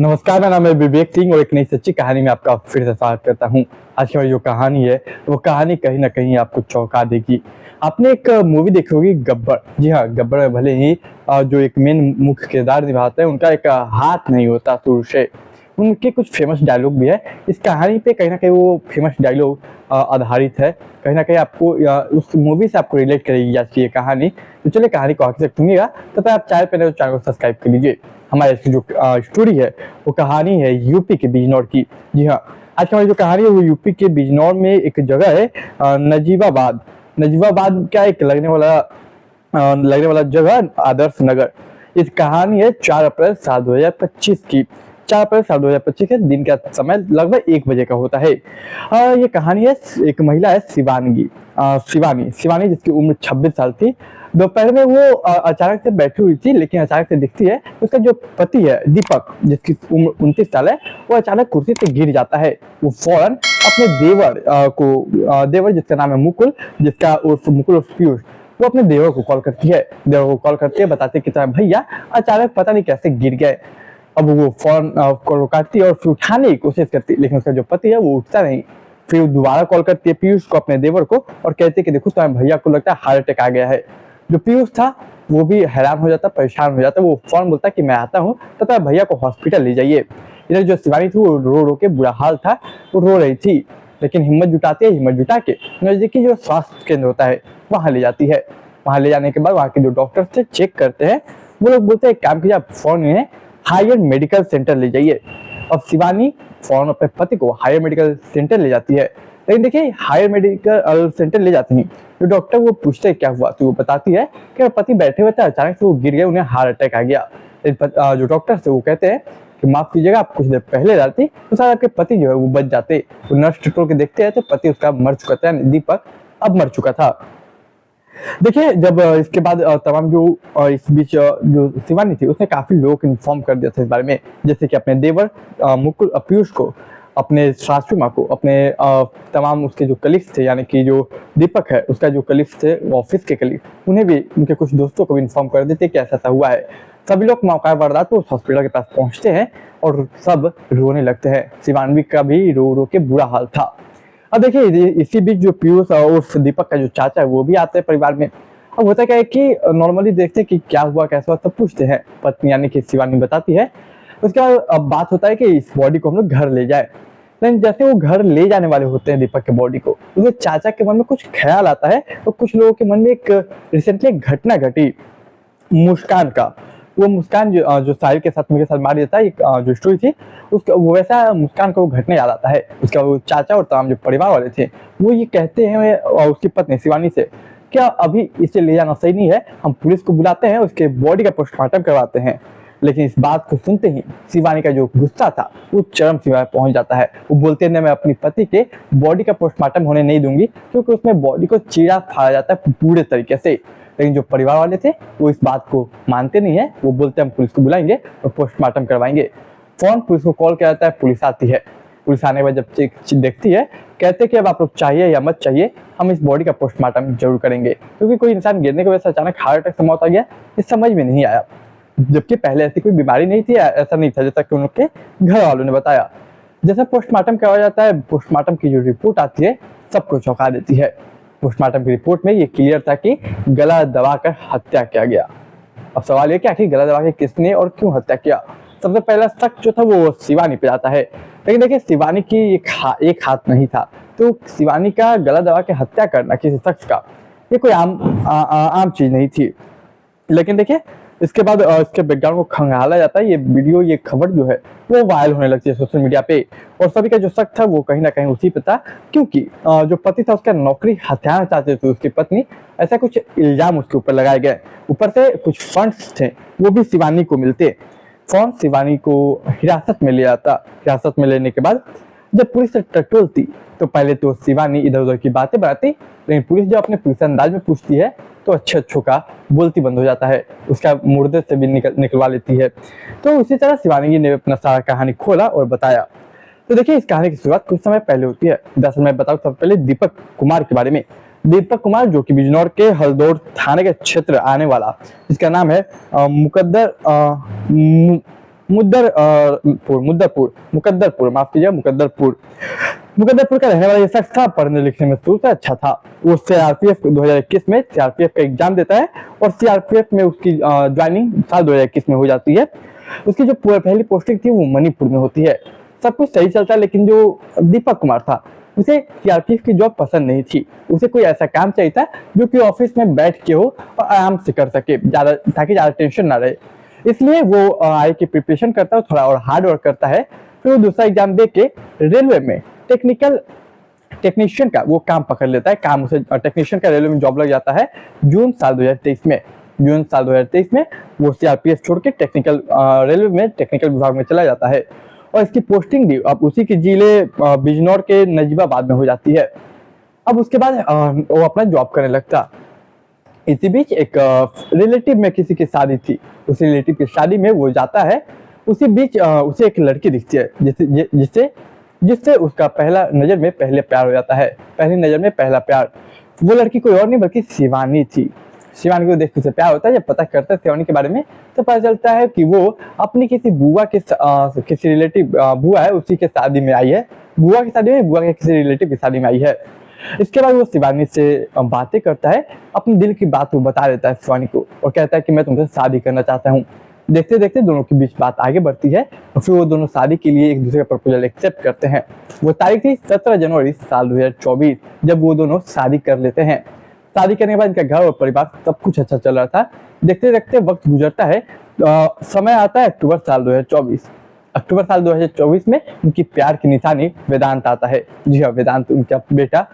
नमस्कार, मेरा नाम है विवेक सिंह और एक नई सच्ची कहानी में आपका फिर से स्वागत करता हूँ। आज की हमारी जो कहानी है वो कहानी कहीं ना कहीं आपको चौंका देगी। आपने एक मूवी देखी होगी गब्बर। जी हाँ, गब्बर में भले ही जो एक मेन मुख्य किरदार निभाते हैं उनका एक हाथ नहीं होता शुरू से। उनके कुछ फेमस डायलॉग भी है। इस कहानी पे कहीं ना कहीं वो फेमस डायलॉग आधारित है। कहीं ना कहीं आपको उस मूवी से आपको रिलेट करेगी आज की ये कहानी। तो चलिए कहानी को आगे तक सुनिएगा। तब तक आप चाहे पहले तो चैनल को सब्सक्राइब कर लीजिए। हमारे इसकी जो स्टोरी है वो कहानी है यूपी के बिजनौर की। जी हाँ, आज की हमारी जो कहानी है वो यूपी के बिजनौर में एक जगह है नजीबाबाद। नजीबाबाद का एक लगने वाला जगह आदर्श नगर। इस कहानी है 4 अप्रैल साल 2025 की। 4 अप्रैल साल 2025 के दिन का समय लगभग 1 बजे का होता है। ये कहानी है, एक महिला है शिवानी जिसकी उम्र 26 साल थी। दोपहर में वो अचानक से बैठी हुई थी, लेकिन अचानक से दिखती है उसका जो पति है दीपक, जिसकी उम्र 29 साल है, वो अचानक कुर्सी से गिर जाता है। वो फौरन अपने देवर जिसका नाम है मुकुल, जिसका उर्फ मुकुल उर्फ पीयूष, वो अपने देवर को कॉल करती है। बताते कि भैया अचानक पता नहीं कैसे गिर गए। अब वो फौरन कॉल काटती है और फिर उठाने की कोशिश करती है, लेकिन उसका जो पति है वो उठता नहीं। फिर दोबारा कॉल करती है पीयूष को, अपने देवर को, और कहती है कि देखो तुम्हारे भैया को लगता है हार्ट अटैक आ गया है। जो पीयूष था वो भी हैरान हो जाता, परेशान हो जाता। वो फौरन बोलता कि मैं आता हूँ, तथा भैया को हॉस्पिटल ले जाइए। इधर जो शिवानी थी वो रो रो के बुरा हाल था, वो रो रही थी, लेकिन हिम्मत जुटा के नजदीकी जो स्वास्थ्य केंद्र होता है वहां ले जाती है। वहां ले जाने के बाद वहां के जो डॉक्टर थे चेक करते हैं। वो लोग बोलते हैं एक काम कीजिए, आप फौरन इन्हें हायर मेडिकल सेंटर ले जाइए। अब शिवानी फौरन अपने पति को हायर मेडिकल सेंटर ले जाती है। लेकिन देखिए, हायर मेडिकल सेंटर ले जाते हैं, जो डॉक्टर वो पूछते हैं क्या हुआ, तो वो बताती है कि पति बैठे हुए थे, अचानक से वो गिर गए, उन्हें हार्ट अटैक आ गया। जो डॉक्टर से वो कहते हैं कि माफ कीजिएगा, आप कुछ देर पहले जाती तो शायद आपके पति जो है वो बच जाते। वो नर्स टोल के देखते हैं तो पति उसका मर चुका था, दीपक अब मर चुका था। देखिए, जब इसके बाद तमाम जो इस बीच जो शिवानी थी उसने काफी लोगों को इन्फॉर्म कर दिया था इस बारे में, जैसे कि अपने देवर मुकुल पीयूष को, अपने सासू माँ को, अपने तमाम उसके जो कलीग्स थे, यानी कि जो दीपक है उसका जो कलीग्स थे, ऑफिस के कलीग, उन्हें भी, उनके कुछ दोस्तों को भी इन्फॉर्म कर देते कि ऐसा हुआ है। सभी लोग मौका वारदात पर उस हॉस्पिटल के पास पहुंचते हैं और सब रोने लगते हैं। शिवानवी का भी रो रो के बुरा हाल था। अब देखिए, इसी बीच जो पीयूष और दीपक का जो चाचा है वो भी आते हैं परिवार में। अब होता क्या है कि नॉर्मली देखते हैं कि क्या हुआ कैसा हुआ, सब पूछते हैं। पत्नी यानी कि शिवानी बताती है। उसके बाद अब बात होता है कि इस बॉडी को हम लोग घर ले जाए। लेकिन जैसे वो घर ले जाने वाले होते हैं दीपक के बॉडी को, उसके चाचा के मन में कुछ ख्याल आता है। तो कुछ लोगों के मन में एक रिसेंटली एक घटना घटी मुस्कान का। वो मुस्कान जो साहिल के साथ मेरे साथ मार देता है, एक जो स्टोरी थी उसका, वो वैसा मुस्कान को घटना याद आता है। उसका वो चाचा और तमाम जो परिवार वाले थे वो ये कहते हैं उसकी पत्नी शिवानी से, क्या अभी इसे ले जाना सही नहीं है, हम पुलिस को बुलाते हैं, उसके बॉडी का पोस्टमार्टम करवाते हैं। लेकिन इस बात को सुनते ही शिवानी का जो गुस्सा था वो चरम सीमा पर पहुंच जाता है। वो बोलते हैं मैं अपनी पति के बॉडी का पोस्टमार्टम होने नहीं दूंगी, क्योंकि उसमें बॉडी को चीरा फाड़ा जाता है पूरे तरीके से। लेकिन जो परिवार वाले थे वो इस बात को मानते नहीं है। वो बोलते हैं हम पुलिस को बुलाएंगे और पोस्टमार्टम करवाएंगे। फोन पुलिस को कॉल किया जाता है, पुलिस आती है। पुलिस आने के बाद जब देखती है, कहते हैं कि अब आप लोग चाहिए या मत चाहिए, हम इस बॉडी का पोस्टमार्टम जरूर करेंगे, क्योंकि कोई इंसान गिरने की वजह से अचानक हार्ट अटैक से मौत आ गया, इस समझ में नहीं आया। जबकि पहले ऐसी कोई बीमारी नहीं थी, ऐसा नहीं था जैसा कि उनके घर वालों ने बताया। जैसे पोस्टमार्टम करवाया जाता है, पोस्टमार्टम की जो रिपोर्ट आती है सबको चौंका देती है। पोस्टमार्टम की रिपोर्ट में ये क्लियर था कि गला दबाकर हत्या किया गया। अब सवाल ये कि आखिर गला दबा के किसने और क्यों हत्या किया। सबसे पहला शक जो था वो शिवानी पे जाता है। लेकिन देखिए, शिवानी की एक हाथ नहीं था, तो शिवानी का गला दबा के हत्या करना किसी शख्स का, ये कोई आम चीज नहीं थी। लेकिन देखिए, इसके बाद इसके बैकग्राउंड को खंगाला जाता है। ये वीडियो, ये खबर जो है वो वायरल होने लगती है सोशल मीडिया पे, और सभी का जो शक था वो कहीं ना कहीं उसी पे था, क्योंकि जो पति था उसका नौकरी हथियाना चाहते थे उसकी पत्नी, ऐसा कुछ इल्जाम उसके ऊपर लगाए गए। ऊपर से कुछ फंड्स थे वो भी शिवानी को मिलते। फोन शिवानी को हिरासत में लिया जाता। हिरासत में लेने के बाद जब पुलिस से टटोलती तो पहले तो शिवानी इधर उधर की बातें बनाती, लेकिन पुलिस जब अपने पुलिस अंदाज में पूछती है तो अच्छों का बोलती बंद हो जाता है, उसका मुर्दे से भी निकलवा लेती है। तो उसी तरह शिवानी ने अपना सारा कहानी खोला और बताया। तो देखिए, इस कहानी की शुरुआत कुछ समय पहले होती है। दरअसल मैं बताऊं सबसे पहले दीपक कुमार के बारे में। दीपक कुमार जो कि बिजनौर के हल्दौर थाने के क्षेत्र आने वाला, जिसका नाम है मुकद्दरपुर माफ कीजिएगा, मुकद्दरपुर का रहने वाला ये शख्स था। पढ़ने लिखने में शुरू से अच्छा था। वो सीआरपीएफ 2021 में सीआरपीएफ का एग्जाम देता है और सीआरपीएफ में उसकी ज्वाइनिंग साल 2021 में हो जाती है। उसकी जो पहली पोस्टिंग थी वो मणिपुर में होती है। सब कुछ सही चलता है, लेकिन जो दीपक कुमार था उसे सीआरपीएफ की जॉब पसंद नहीं थी। उसे कोई ऐसा काम चाहिए था जो कि ऑफिस में बैठ के हो और आराम से कर सके, ज्यादा ताकि ज्यादा टेंशन ना रहे। इसलिए वो आई की प्रिपरेशन करता है, थोड़ा और हार्ड वर्क करता है। फिर वो दूसरा एग्जाम दे के रेलवे में टेक्नीशियन का वो काम पकड़ लेता है। काम उसे टेक्नीशियन का रेलवे में जॉब लग जाता है जून साल 2023 में वो सीआरपीएफ छोड़ के रेलवे में टेक्निकल विभाग में चला जाता है। और इसकी पोस्टिंग भी अब उसी के जिले बिजनौर के नजीबाबाद में हो जाती है। अब उसके बाद वो अपना जॉब करने लगता। इसी बीच एक रिलेटिव में किसी की शादी थी। उस रिलेटिव की शादी में वो जाता है। उसी बीच उसे एक लड़की दिखती है जिससे उसका पहली नजर में पहला प्यार। वो लड़की कोई और नहीं बल्कि शिवानी थी। शिवानी को देख के उसे प्यार होता है। जब पता करता है शिवानी के बारे में तो पता चलता है कि वो अपनी किसी किसी रिलेटिव बुआ है, उसी के शादी में आई है। बुआ के किसी रिलेटिव की शादी में आई है। इसके बाद वो शिवानी से बातें करता है, अपने दिल की बात वो बता देता है शिवानी को और कहता है कि मैं तुमसे शादी करना चाहता हूँ। देखते देखते दोनों के बीच बात आगे बढ़ती है और फिर वो दोनों शादी के लिए एक दूसरे का प्रपोजल एक्सेप्ट करते हैं। वो तारीख थी 17 जनवरी साल 2024 जब वो दोनों शादी कर लेते हैं। शादी करने के बाद इनका घर और परिवार सब कुछ अच्छा चल रहा था। देखते देखते वक्त गुजरता है। समय आता है अक्टूबर साल 2024 में उनकी प्यार की निशानी वेदांत आता है। जी हाँ, वेदांत उनका बेटा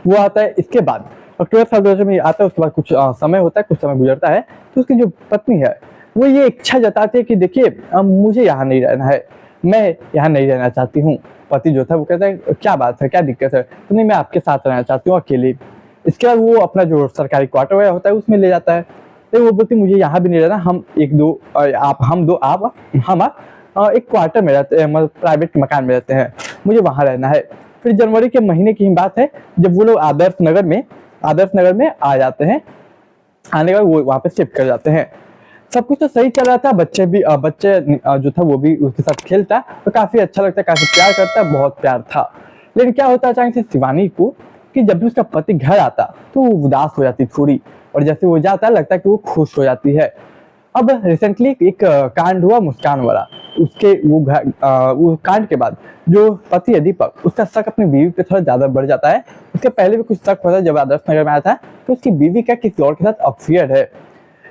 वो आता है। इसके बाद अक्टूबर साल 2024 में आता है। उसके बाद कुछ समय होता है, कुछ समय गुजरता है तो उसकी जो पत्नी है वो ये इच्छा जताती है कि देखिए मुझे यहाँ नहीं रहना है, मैं यहाँ नहीं रहना चाहती हूँ। पति जो था वो कहता है क्या बात है, क्या दिक्कत है? तो नहीं, मैं आपके साथ रहना चाहती हूँ अकेले। इसके बाद वो अपना जो सरकारी क्वार्टर वगैरह होता है उसमें ले जाता है। तो वो बोलती मुझे यहाँ भी नहीं रहना, हम एक क्वार्टर में रहते हैं, मतलब प्राइवेट मकान में रहते हैं, मुझे वहाँ रहना है। फिर जनवरी के महीने की ही बात है जब वो लोग आदर्श नगर में आ जाते हैं। आने के बाद वो वहाँ पे शिफ्ट कर जाते हैं। सब कुछ तो सही चल रहा था। बच्चे जो था वो भी उसके साथ खेलता तो काफी अच्छा लगता, काफी प्यार करता, बहुत प्यार था। लेकिन क्या होता अचानक से शिवानी को कि जब भी उसका पति घर आता तो वो उदास हो जाती थोड़ी, और जैसे वो जाता लगता है कि वो खुश हो जाती है। अब रिसेंटली एक कांड हुआ मुस्कान वाला। वो कांड के बाद जो पति है दीपक, उसका शक अपनी बीवी पे थोड़ा ज्यादा बढ़ जाता है। उसके पहले भी कुछ शक होता है जब आदर्श नगर में आया था तो उसकी बीवी का किसी और के साथ अफेयर है।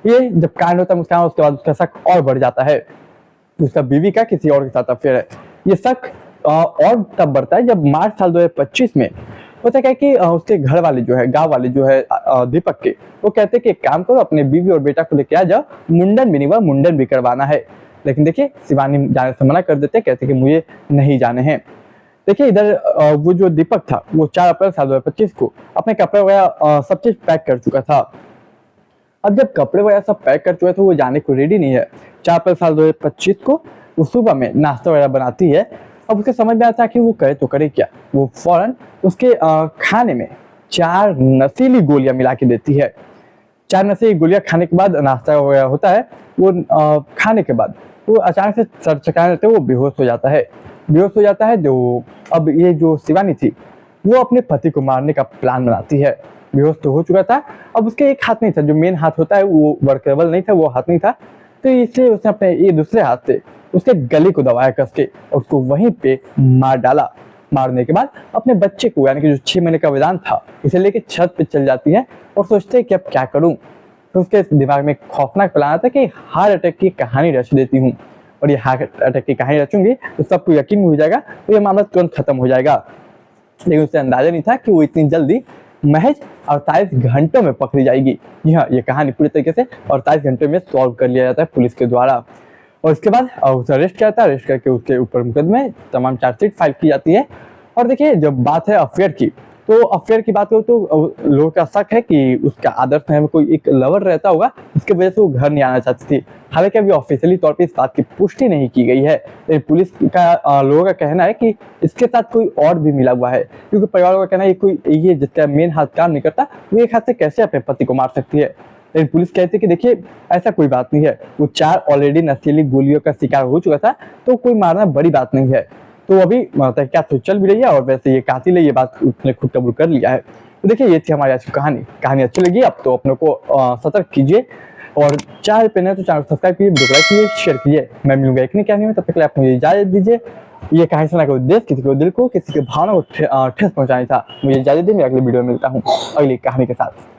ये जब कांड होता है मुस्कान, उसके बाद उसका शक और बढ़ जाता है कि उसका बीवी का किसी और के साथ अफेयर है। ये शक और तब बढ़ता है जब मार्च साल 2025 में होता है कि उसके घर वाले जो है, गांव वाले जो है दीपक के, वो कहते हैं कि एक काम करो, अपने बीवी और बेटा को लेके आ जाओ, मुंडन भी नहीं हुआ, मुंडन भी करवाना है। लेकिन देखिए शिवानी जाने से मना कर देते, कहते कि मुझे नहीं जाने हैं। देखिए इधर वो जो दीपक था वो 4 अप्रैल साल 2025 को अपने कपड़े वगैरह सब चीज पैक कर चुका था। अब जब कपड़े वगैरह सब पैक कर चुका है तो वो जाने को रेडी नहीं है। 4 अप्रैल साल 2025 को वो सुबह में नाश्ता वगैरह बनाती है। अब उसके समझ में आता है कि वो करे तो करे क्या। वो फौरन उसके खाने में 4 नशीली गोलियां मिला के देती है। 4 नशीली गोलियां खाने के बाद नाश्ता वगैरह होता है। वो खाने के बाद वो अचानक से सर चकराने लगता है, वो बेहोश हो जाता है। जो अब ये जो शिवानी थी वो अपने पति को मारने का प्लान बनाती है। बेहोश तो हो चुका था, अब उसके एक हाथ नहीं था, जो मेन हाथ होता है वो वर्केबल नहीं था, वो हाथ नहीं था, तो इसलिए उसने अपने ये दूसरे हाथ से उसके गले को दबाया कस के और उसको वहीं पे मार डाला। मारने के बाद अपने बच्चे को, यानी कि जो 6 महीने का वेदांत था, इसे लेके छत पे चल जाती है और सोचते है कि अब क्या करूं। तो उसके दिमाग में एक खौफनाक प्लान आता है कि हार्ट अटैक की कहानी रच देती हूँ, और ये हार्ट अटैक की कहानी रचूंगी तो सबको यकीन हो जाएगा, तो ये मामला तुरंत खत्म हो जाएगा। लेकिन उसे अंदाजा नहीं था कि वो इतनी जल्दी महज 48 घंटों में पकड़ी जाएगी। जी हाँ, ये कहानी पूरी तरीके से 48 घंटे में सॉल्व कर लिया जाता है पुलिस के द्वारा। और इसके बाद उसे अरेस्ट किया जाता है। अरेस्ट करके उसके ऊपर मुकदमे तमाम चार्जशीट फाइल की जाती है। और देखिए जब बात है अफेयर की, तो अफेयर की बात करो तो लोगों का शक है कि उसका आदर्श नगर में कोई एक लवर रहता होगा, जिसकी वजह से वो घर नहीं आना चाहती थी। हालांकि अभी ऑफिशियली तौर पे इस बात की पुष्टि नहीं की गई है, लेकिन पुलिस का लोगों का कहना है कि इसके साथ कोई और भी मिला हुआ है, क्योंकि परिवार का कहना है ये जिसका मेन हाथ काम नहीं करता वो एक हाथ से कैसे अपने पति को मार सकती है। लेकिन पुलिस कहती है कि देखिए ऐसा कोई बात नहीं है, वो 4 ऑलरेडी नशीली गोलियों का शिकार हो चुका था, तो कोई मारना बड़ी बात नहीं है। तो अभी तहकीकात तो चल भी रही है और वैसे ये कातिल है, ये बात उसने खुद कबूल कर लिया है। तो देखिए ये थी हमारी आज की कहानी अच्छी लगी अब तो अपनों को सतर्क कीजिए और चैनल पे नए तो चैनल सब्सक्राइब कीजिए, वीडियो को लाइक कीजिए, शेयर कीजिए। मैं मिलूंगा एक नई कहानी में, तब तक के लिए आप मुझे इजाजत दीजिए। ये कहानी सुना के उद्देश्य किसी को दिल को किसी के भावना को ठेस पहुंचाने था। मुझे इजाजत दीजिए, मैं अगली वीडियो में मिलता हूँ अगली कहानी के साथ।